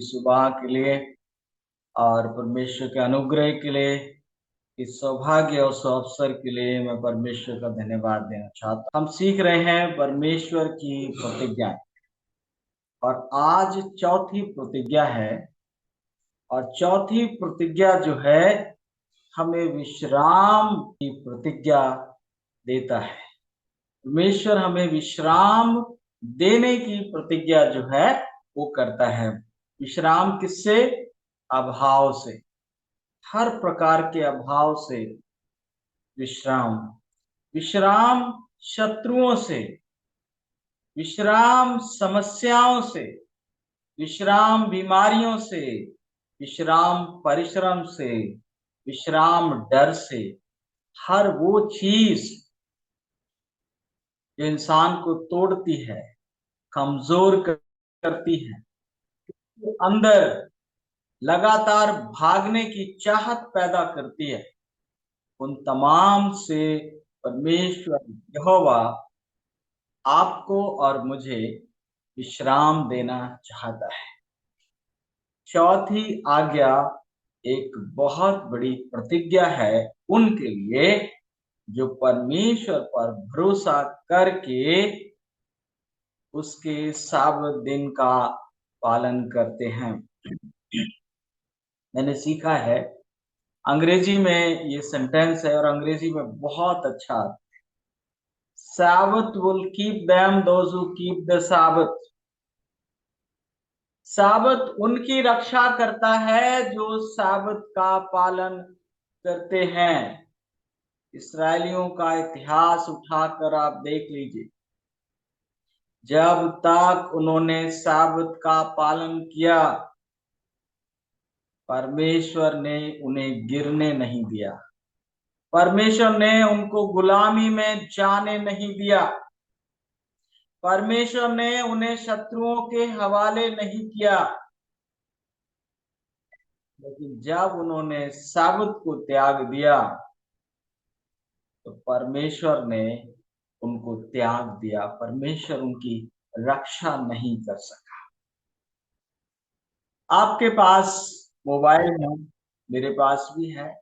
सुबह के लिए और परमेश्वर के अनुग्रह के लिए, इस सौभाग्य और अवसर के लिए मैं परमेश्वर का धन्यवाद देना चाहता हूँ। हम सीख रहे हैं परमेश्वर की प्रतिज्ञा और आज चौथी प्रतिज्ञा है। और चौथी प्रतिज्ञा जो है हमें विश्राम की प्रतिज्ञा देता है। परमेश्वर हमें विश्राम देने की प्रतिज्ञा जो है वो करता है। विश्राम किससे? अभाव से, हर प्रकार के अभाव से विश्राम। विश्राम शत्रुओं से, विश्राम समस्याओं से, विश्राम बीमारियों से, विश्राम परिश्रम से, विश्राम डर से। हर वो चीज जो इंसान को तोड़ती है, कमजोर करती है, अंदर लगातार भागने की चाहत पैदा करती है, उन तमाम से परमेश्वर यहोवा आपको और मुझे विश्राम देना चाहता है। चौथी आज्ञा एक बहुत बड़ी प्रतिज्ञा है उनके लिए जो परमेश्वर पर भरोसा करके उसके साबत दिन का पालन करते हैं। मैंने सीखा है, अंग्रेजी में ये सेंटेंस है और अंग्रेजी में बहुत अच्छा। Sabbath will keep them those who keep the Sabbath। साबत उनकी रक्षा करता है जो साबत का पालन करते हैं। इस्राएलियों का इतिहास उठाकर आप देख लीजिए, जब तक उन्होंने साबत का पालन किया परमेश्वर ने उन्हें गिरने नहीं दिया, परमेश्वर ने उनको गुलामी में जाने नहीं दिया, परमेश्वर ने उन्हें शत्रुओं के हवाले नहीं किया। लेकिन जब उन्होंने साबत को त्याग दिया तो परमेश्वर ने उनको त्याग दिया, परमेश्वर उनकी रक्षा नहीं कर सका। आपके पास मोबाइल है, मेरे पास भी है।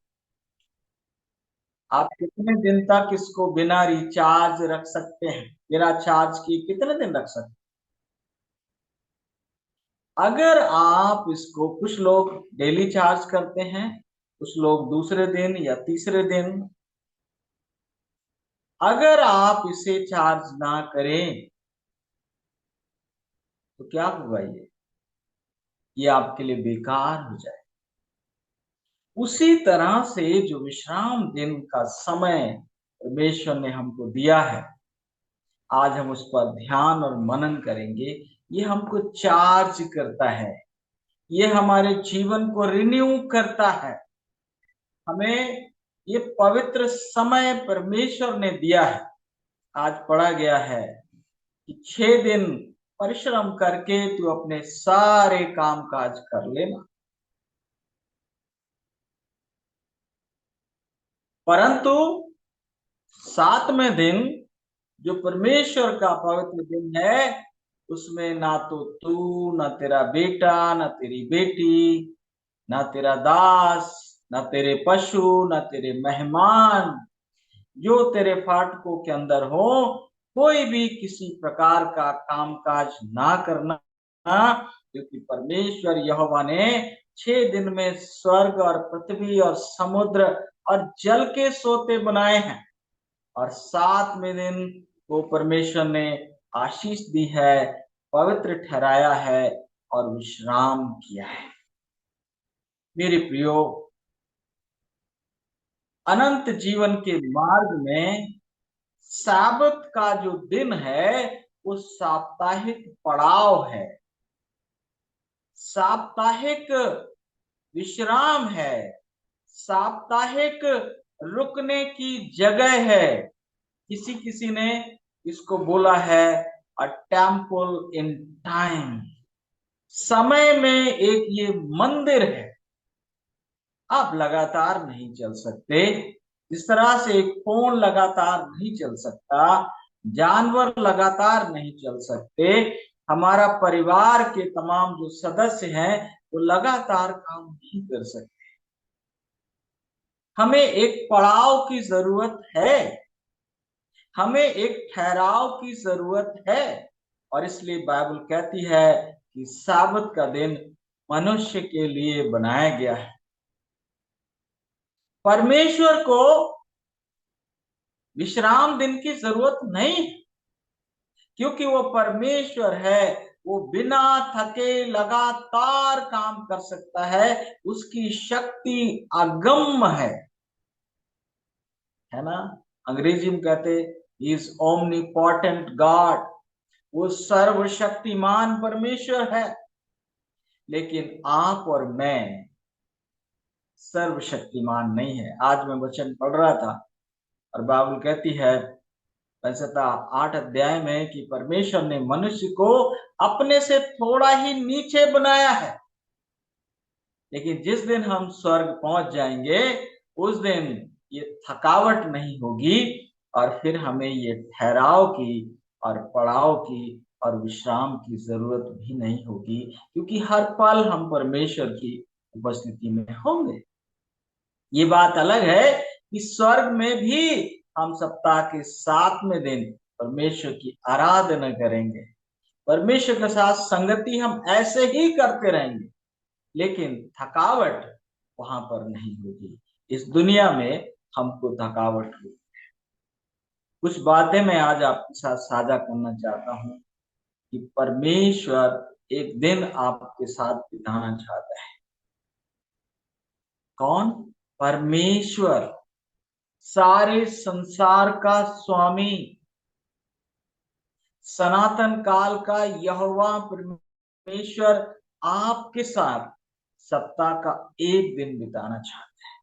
आप कितने दिन तक इसको बिना रिचार्ज रख सकते हैं? बिना चार्ज किए कितने दिन रख सकते हैं? अगर आप इसको, कुछ लोग डेली चार्ज करते हैं, कुछ लोग दूसरे दिन या तीसरे दिन। अगर आप इसे चार्ज ना करें तो क्या होगा? ये आपके लिए बेकार हो जाए। उसी तरह से जो विश्राम दिन का समय परमेश्वर ने हमको दिया है, आज हम उस पर ध्यान और मनन करेंगे। ये हमको चार्ज करता है, ये हमारे जीवन को रिन्यू करता है। हमें ये पवित्र समय परमेश्वर ने दिया है। आज पढ़ा गया है कि 6 दिन परिश्रम करके तू अपने सारे काम काज कर लेना, परंतु 7वें दिन जो परमेश्वर का पवित्र दिन है, उसमें ना तो तू, ना तेरा बेटा, ना तेरी बेटी, ना तेरा दास, ना तेरे पशु, ना तेरे मेहमान जो तेरे फाटकों के अंदर हो, कोई भी किसी प्रकार का कामकाज ना करना, क्योंकि परमेश्वर यहोवा ने 6 दिन में स्वर्ग और पृथ्वी और समुद्र और जल के सोते बनाए हैं और 7वें दिन को परमेश्वर ने आशीष दी है, पवित्र ठहराया है और विश्राम किया है। मेरे प्रियो, अनंत जीवन के मार्ग में साबत का जो दिन है वो साप्ताहिक पड़ाव है, साप्ताहिक विश्राम है, साप्ताहिक रुकने की जगह है। किसी किसी ने इसको बोला है अ टेम्पल इन टाइम। समय में एक ये मंदिर है। आप लगातार नहीं चल सकते, जिस तरह से एक फोन लगातार नहीं चल सकता, जानवर लगातार नहीं चल सकते, हमारा परिवार के तमाम जो सदस्य हैं वो लगातार काम नहीं कर सकते। हमें एक पड़ाव की जरूरत है, हमें एक ठहराव की जरूरत है। और इसलिए बाइबल कहती है कि साबत का दिन मनुष्य के लिए बनाया गया है। परमेश्वर को विश्राम दिन की जरूरत नहीं, क्योंकि वो परमेश्वर है। वो बिना थके लगातार काम कर सकता है, उसकी शक्ति अगम्य है ना। अंग्रेजी में कहते इज ओमनीपोटेंट गॉड, वो सर्वशक्तिमान परमेश्वर है। लेकिन आप और मैं सर्वशक्तिमान नहीं है। आज मैं वचन पढ़ रहा था और बाइबल कहती है पैंसठा 8 अध्याय में कि परमेश्वर ने मनुष्य को अपने से थोड़ा ही नीचे बनाया है। लेकिन जिस दिन हम स्वर्ग पहुंच जाएंगे उस दिन ये थकावट नहीं होगी और फिर हमें ये ठहराव की और पड़ाव की और विश्राम की जरूरत भी नहीं होगी, क्योंकि हर पल हम परमेश्वर की उपस्थिति में होंगे। ये बात अलग है कि स्वर्ग में भी हम सप्ताह के 7वें दिन परमेश्वर की आराधना करेंगे, परमेश्वर के साथ संगति हम ऐसे ही करते रहेंगे, लेकिन थकावट वहां पर नहीं होगी। इस दुनिया में हमको थकावट होगी। कुछ बातें मैं आज आपके साथ साझा करना चाहता हूं कि परमेश्वर एक दिन आपके साथ बिताना चाहता है। कौन? परमेश्वर, सारे संसार का स्वामी, सनातन काल का यहोवा परमेश्वर आपके साथ सप्ताह का एक दिन बिताना चाहता है।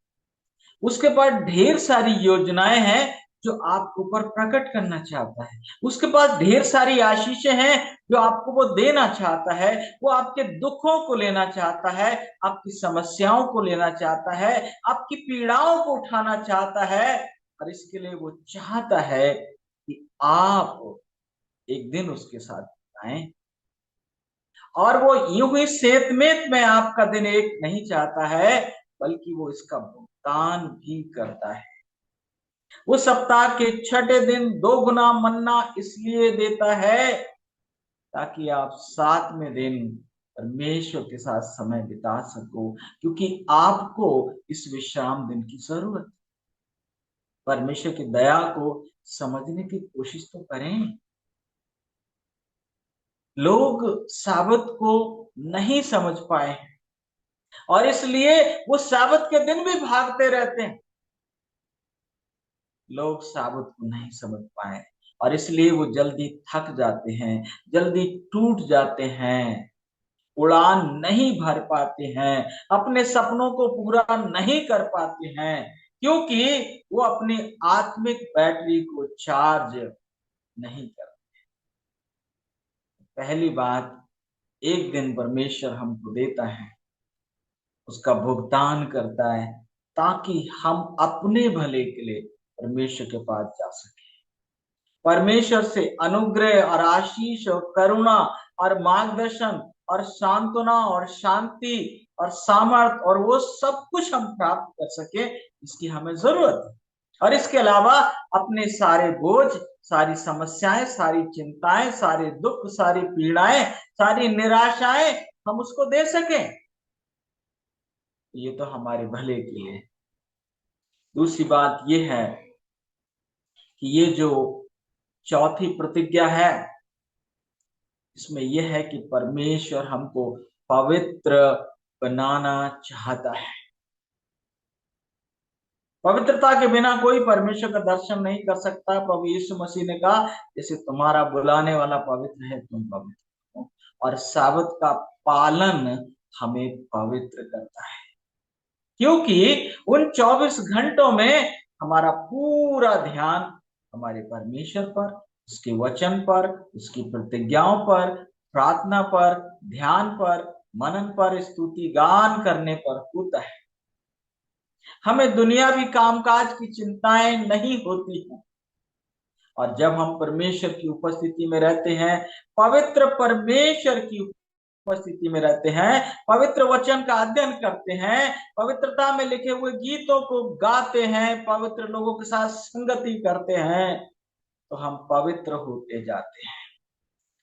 उसके पास ढेर सारी योजनाएं हैं जो आपके ऊपर प्रकट करना चाहता है। उसके पास ढेर सारी आशीषें हैं जो आपको वो देना चाहता है। वो आपके दुखों को लेना चाहता है, आपकी समस्याओं को लेना चाहता है, आपकी पीड़ाओं को उठाना चाहता है। और इसके लिए वो चाहता है कि आप एक दिन उसके साथ बिताएं। और वो यूं ही सेतमेत में आपका दिन एक नहीं चाहता है, बल्कि वो इसका भुगतान भी करता है। वो सप्ताह के छठे दिन 2 गुना मन्ना इसलिए देता है ताकि आप 7वें दिन परमेश्वर के साथ समय बिता सको, क्योंकि आपको इस विश्राम दिन की जरूरत है। परमेश्वर की दया को समझने की कोशिश तो करें। लोग साबत को नहीं समझ पाए और इसलिए वो साबत के दिन भी भागते रहते हैं। लोग साबत को नहीं समझ पाए और इसलिए वो जल्दी थक जाते हैं, जल्दी टूट जाते हैं, उड़ान नहीं भर पाते हैं, अपने सपनों को पूरा नहीं कर पाते हैं, क्योंकि वो अपनी आत्मिक बैटरी को चार्ज नहीं करते। पहली बात, एक दिन परमेश्वर हमको देता है, उसका भुगतान करता है ताकि हम अपने भले के लिए परमेश्वर के पास जा सके। परमेश्वर से अनुग्रह और आशीष और करुणा और मार्गदर्शन और सांत्वना और शांति और सामर्थ और वो सब कुछ हम प्राप्त कर सके, इसकी हमें जरूरत है। और इसके अलावा अपने सारे बोझ, सारी समस्याएं, सारी चिंताएं, सारे दुख, सारी पीड़ाएं, सारी निराशाएं हम उसको दे सकें, ये तो हमारे भले के लिए। दूसरी बात ये है कि ये जो चौथी प्रतिज्ञा है, इसमें यह है कि परमेश्वर हमको पवित्र बनाना चाहता है। पवित्रता के बिना कोई परमेश्वर का दर्शन नहीं कर सकता। प्रभु यीशु मसीह ने कहा, जैसे तुम्हारा बुलाने वाला पवित्र है, तुम पवित्र हो। और साबत का पालन हमें पवित्र करता है, क्योंकि उन 24 घंटों में हमारा पूरा ध्यान हमारे परमेश्वर पर, उसके वचन पर, उसकी प्रतिज्ञाओं पर, प्रार्थना पर, ध्यान पर, मनन पर, स्तुति गान करने पर होता है। हमें दुनियावी कामकाज की चिंताएं नहीं होती हैं। और जब हम परमेश्वर की उपस्थिति में रहते हैं, पवित्र परमेश्वर की उपस्थिति में रहते हैं, पवित्र वचन का अध्ययन करते हैं, पवित्रता में लिखे हुए गीतों को गाते हैं, पवित्र लोगों के साथ संगति करते हैं, तो हम पवित्र होते जाते हैं।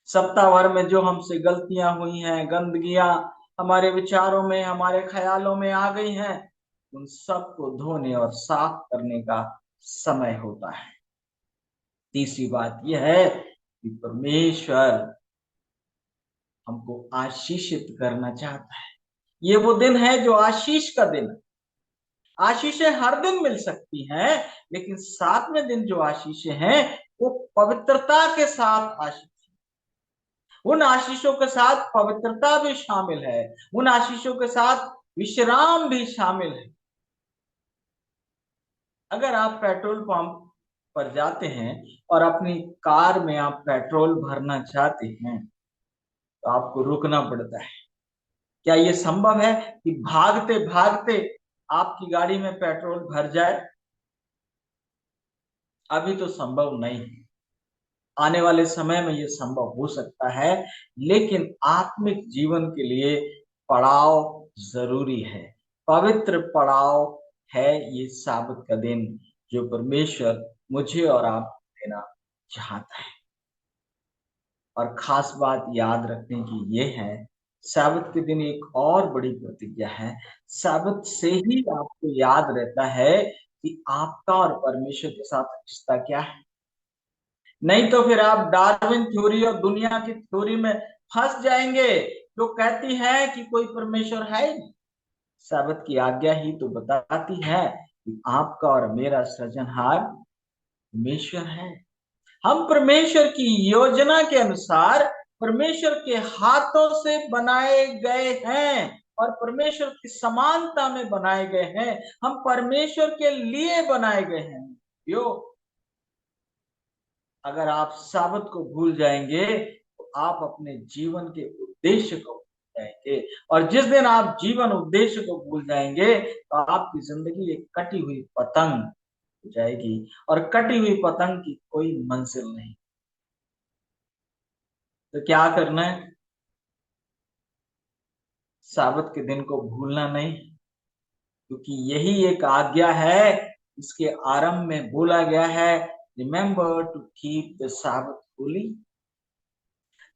सप्ताह भर में जो हमसे गलतियां हुई हैं, गंदगियां हमारे विचारों में, हमारे ख्यालों में आ गई हैं, उन सबको धोने और साफ करने का समय होता है। तीसरी बात यह है कि परमेश्वर हमको आशीषित करना चाहता है। ये वो दिन है जो आशीष का दिन है। आशीषें हर दिन मिल सकती हैं, लेकिन 7वें दिन जो आशीषें हैं वो पवित्रता के साथ आशीष, उन आशीषों के साथ पवित्रता भी शामिल है, उन आशीषों के साथ विश्राम भी शामिल है। अगर आप पेट्रोल पंप पर जाते हैं और अपनी कार में आप पेट्रोल भरना चाहते हैं, तो आपको रुकना पड़ता है। क्या यह संभव है कि भागते भागते आपकी गाड़ी में पेट्रोल भर जाए? अभी तो संभव नहीं है। आने वाले समय में यह संभव हो सकता है, लेकिन आत्मिक जीवन के लिए पड़ाव जरूरी है। पवित्र पड़ाव है ये साबत का दिन, जो परमेश्वर मुझे और आप देना चाहता है। और खास बात याद रखने की ये है, साबत के दिन एक और बड़ी प्रतिज्ञा है। साबत से ही आपको याद रहता है कि आपका और परमेश्वर के साथ रिश्ता क्या है। नहीं तो फिर आप डार्विन थ्योरी और दुनिया की थ्योरी में फंस जाएंगे, जो कहती है कि कोई परमेश्वर है ही नहीं। साबत की आज्ञा ही तो बताती है कि आपका और मेरा सृजनहार परमेश्वर है। हम परमेश्वर की योजना के अनुसार परमेश्वर के हाथों से बनाए गए हैं और परमेश्वर की समानता में बनाए गए हैं। हम परमेश्वर के लिए बनाए गए हैं। यो, अगर आप साबत को भूल जाएंगे तो आप अपने जीवन के उद्देश्य को भूल जाएंगे, और जिस दिन आप जीवन उद्देश्य को भूल जाएंगे तो आपकी जिंदगी एक कटी हुई पतंग हो जाएगी, और कटी हुई पतंग की कोई मंजिल नहीं। तो क्या करना है? साबत के दिन को भूलना नहीं, क्योंकि यही एक आज्ञा है। इसके आरंभ में बोला गया है, रिमेंबर टू कीप द साबत होली।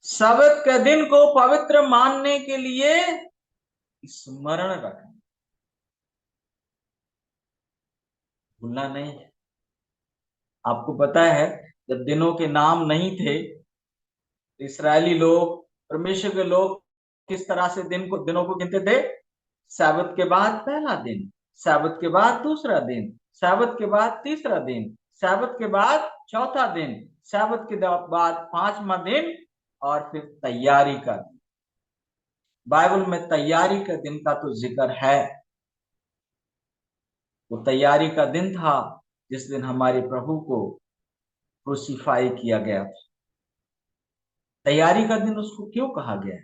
साबत के दिन को पवित्र मानने के लिए स्मरण रखना, भूलना नहीं है। आपको पता है, जब दिनों के नाम नहीं थे, इस्राएली लोग, परमेश्वर के लोग किस तरह से दिनों को गिनते थे? साबत के बाद पहला दिन, साबत के बाद दूसरा दिन, साबत के बाद तीसरा दिन, साबत के बाद चौथा दिन, साबत के बाद 5वां दिन, और फिर तैयारी का दिन। बाइबल में तैयारी का दिन का तो जिक्र है। वो तैयारी का दिन था जिस दिन हमारे प्रभु को क्रूसीफाई किया गया था। तैयारी का दिन उसको क्यों कहा गया है?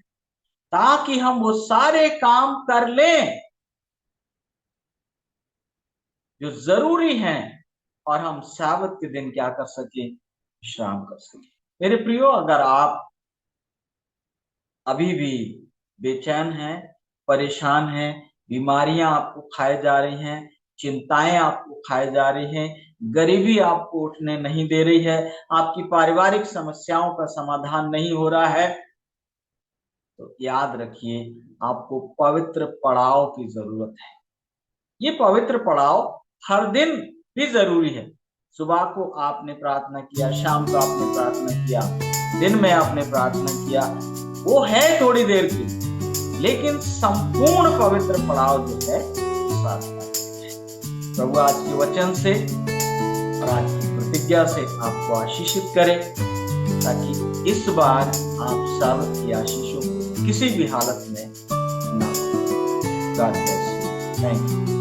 ताकि हम वो सारे काम कर लें जो जरूरी हैं, और हम साबत के दिन क्या कर सके? विश्राम कर सके। मेरे प्रियो, अगर आप अभी भी बेचैन हैं, परेशान हैं, बीमारियां आपको खाए जा रही हैं, चिंताएं आपको खाए जा रही हैं, गरीबी आपको उठने नहीं दे रही है, आपकी पारिवारिक समस्याओं का समाधान नहीं हो रहा है, तो याद रखिए, आपको पवित्र पड़ाव की जरूरत है। ये पवित्र पड़ाव हर दिन भी जरूरी है। सुबह को आपने प्रार्थना किया, शाम को आपने प्रार्थना किया, दिन में आपने प्रार्थना किया, वो है थोड़ी देर की, लेकिन संपूर्ण पवित्र पड़ाव जो है प्रभु आज के वचन से और आज की प्रतिज्ञा से आपको आशीषित करे, ताकि इस बार आप साबत की आशीषों को किसी भी हालत में ना। God bless you. Thank you.